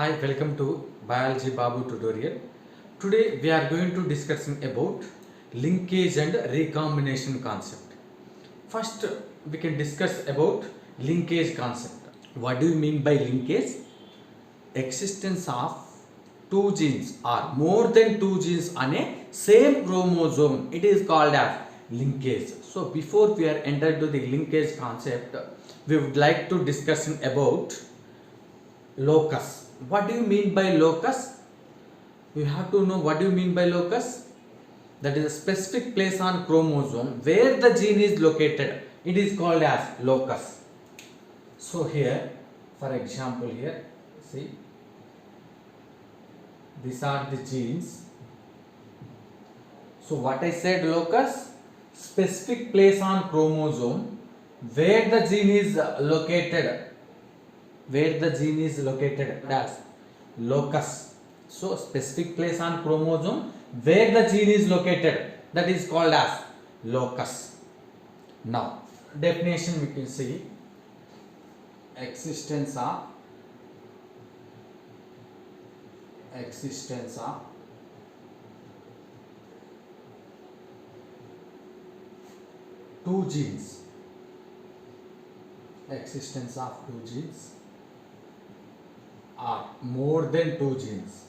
Hi, welcome to Biology Babu tutorial. Today we are going to discussing about linkage and recombination concept. First, we can discuss about linkage concept. What do you mean by linkage? Existence of two genes or more than two genes on a same chromosome. It is called as linkage. So before we are entered to the linkage concept, we would like to discussing about locus. What do you mean by locus? You have to know what do you mean by locus. That is a specific place on chromosome where the gene is located. It is called as locus. So here, for example, here, see, these are the genes. So what I said, locus, specific place on chromosome where the gene is located. Where the gene is located, as locus. So specific place on chromosome where the gene is located, that is called as locus. Now definition we can see: existence of two genes, existence of two genes or more than two genes,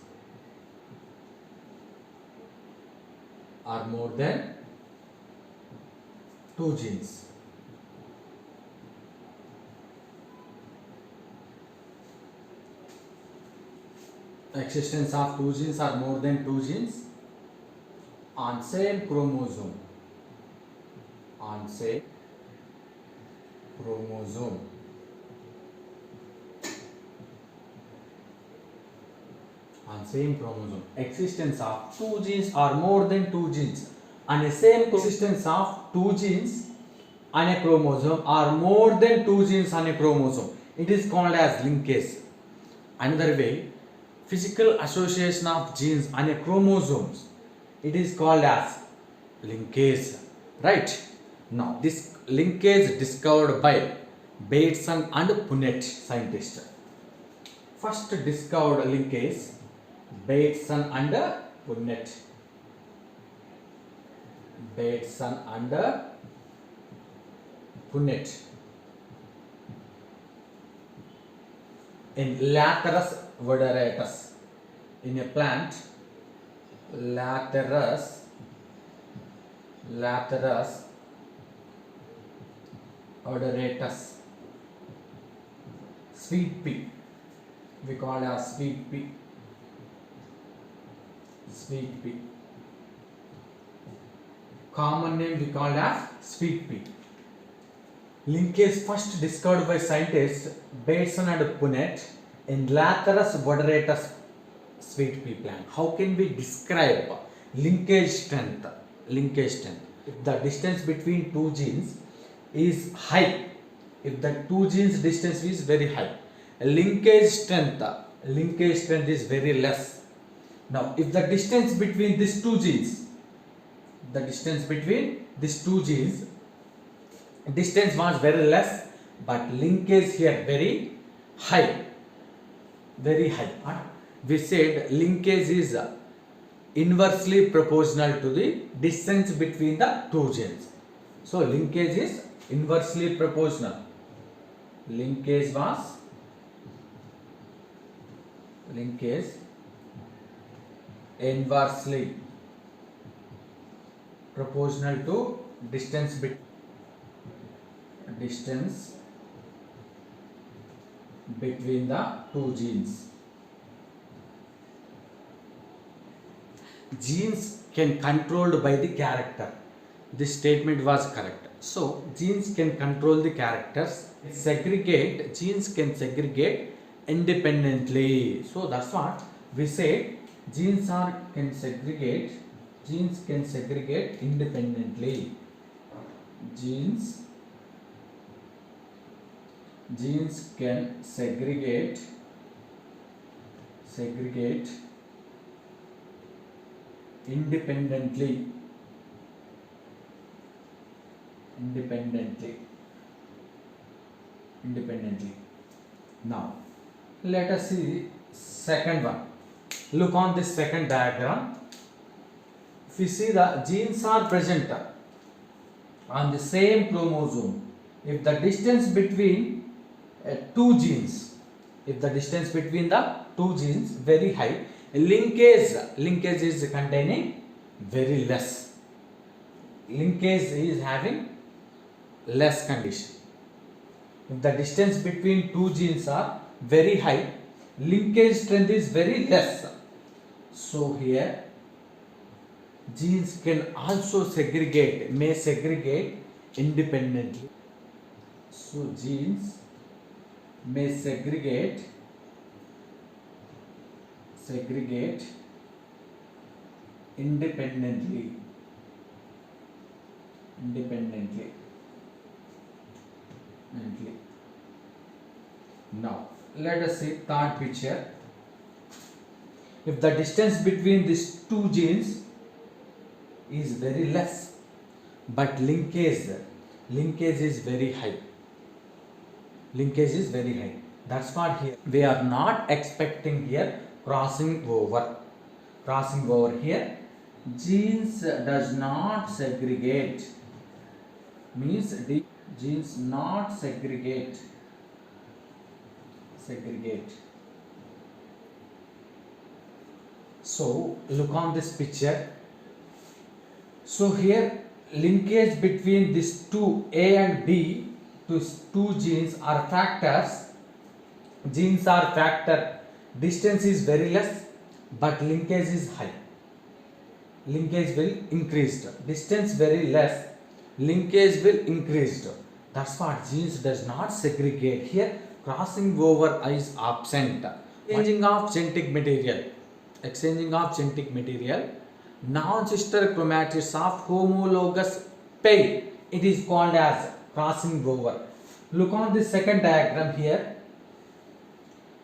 or more than two genes. Existence of two genes or more than two genes on same chromosome. On same chromosome. On same chromosome. Existence of two genes or more than two genes on a same existence of two genes on a chromosome or more than two genes on a chromosome. It is called as linkage. Another way, physical association of genes on a chromosomes. It is called as linkage. Right? Now this linkage discovered by Bateson and Punnett scientists. First discovered linkage Bateson and Punnett. Bateson and Punnett. In Lathyrus odoratus. In a plant, Lathyrus odoratus. Sweet pea. We call it as sweet pea. Sweet pea. Common name we call as sweet pea. Linkage first discovered by scientists Bateson and Punnett in Lathyrus odoratus sweet pea plant. How can we describe linkage strength? Linkage strength. If the distance between two genes is high, if the two genes distance is very high, linkage strength is very less. Now, if the distance between these two genes, distance was very less, but linkage here very high. We said linkage is inversely proportional to the distance between the two genes. So, linkage is inversely proportional. Linkage inversely proportional to distance between the two genes. Genes can controlled by the character. This statement was correct. So genes can control the characters. Genes can segregate independently. So that's what we say. Genes can segregate independently. Genes can segregate independently. Now let us see Second one, look on this second diagram. If you see, the genes are present on the same chromosome. If the distance between two genes, if the distance between the two genes very high, linkage is containing very less. Linkage is having less condition. If the distance between two genes are very high, linkage strength is very less. So here genes can also may segregate independently. So genes may segregate independently. Now let us see third picture. If the distance between these two genes is very less, but linkage is very high. That's what here we are not expecting here crossing over. Here genes does not segregate, means genes not segregate. So look on this picture. So here linkage between these two A and B, two genes are factors. Genes are factor. Distance is very less, but linkage is high. Linkage will increase. Distance very less, linkage will increase. That's what genes does not segregate. Here crossing over is absent. Exchanging of genetic material. Non-sister chromatids of homologous pair. It is called as crossing over. Look on the second diagram here.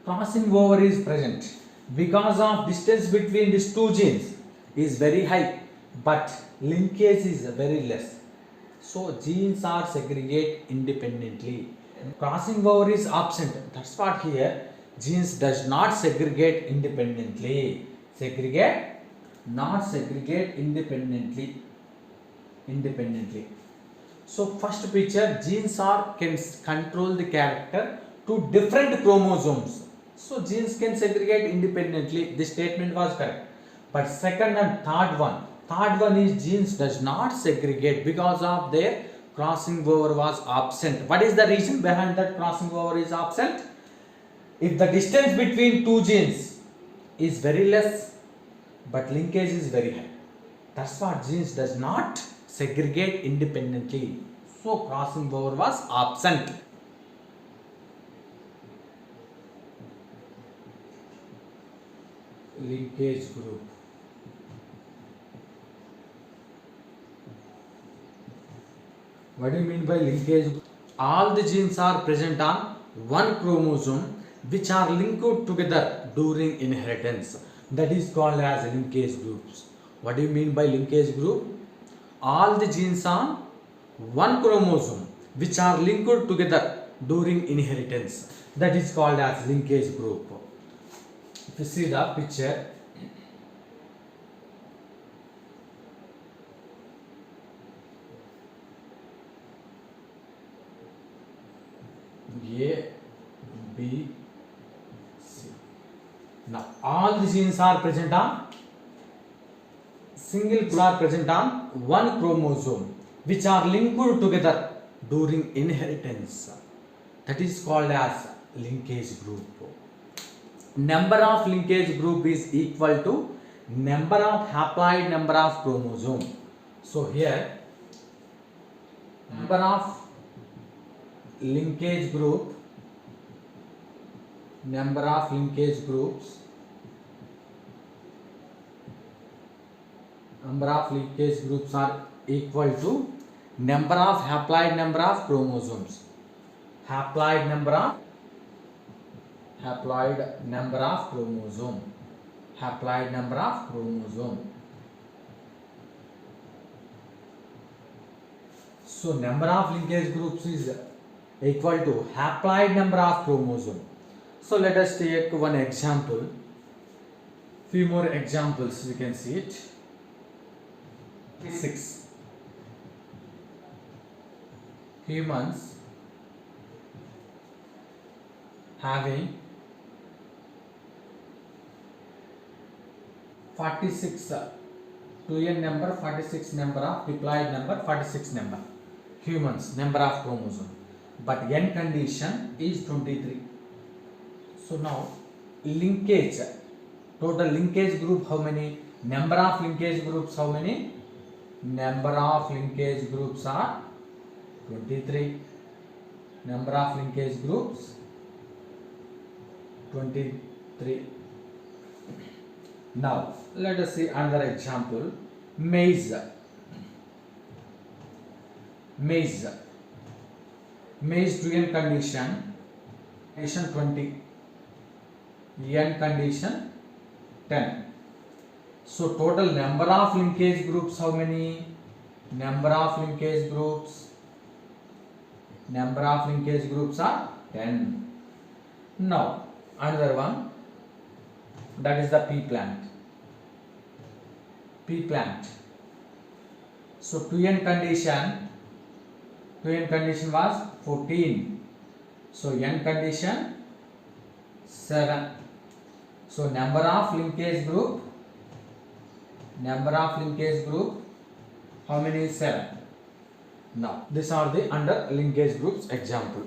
Crossing over is present because of distance between these two genes is very high, but linkage is very less. So genes are segregate independently. Crossing over is absent. That's what here genes does not segregate independently. Not segregate independently. So first picture, genes can control the character to different chromosomes. So genes can segregate independently. This statement was correct. But second and third one is genes does not segregate because of their crossing over was absent. What is the reason behind that crossing over is absent? If the distance between two genes is very less, but linkage is very high, that's what genes does not segregate independently. So crossing over was absent. Linkage group. What do you mean by linkage group? All the genes are present on one chromosome which are linked together during inheritance. That is called as linkage groups. What do you mean by linkage group? All the genes on one chromosome which are linked together during inheritance. That is called as linkage group. If you see the picture, A, B, C. Now all the genes are present on one chromosome which are linked together during inheritance. That is called as linkage group. Number of linkage group is equal to number of haploid number of chromosome. So here number of linkage groups are equal to number of haploid number of chromosomes. Haploid number of chromosome. So number of linkage groups is equal to haploid number of chromosome. So let us take one example. Few more examples we can see it. 6 humans having 46 2n number, 46 number of diploid number, 46 number humans number of chromosome, but n condition is 23. So now linkage, total linkage group how many, number of linkage groups how many, number of linkage groups are 23, number of linkage groups 23. Now let us see another example. Maize 2n condition 20, n condition 10. So total number of linkage groups how many, number of linkage groups are 10. Now another one, that is the pea plant. So 2n condition was 14. So n condition 7. So number of linkage group how many is 7. Now these are the under linkage groups example.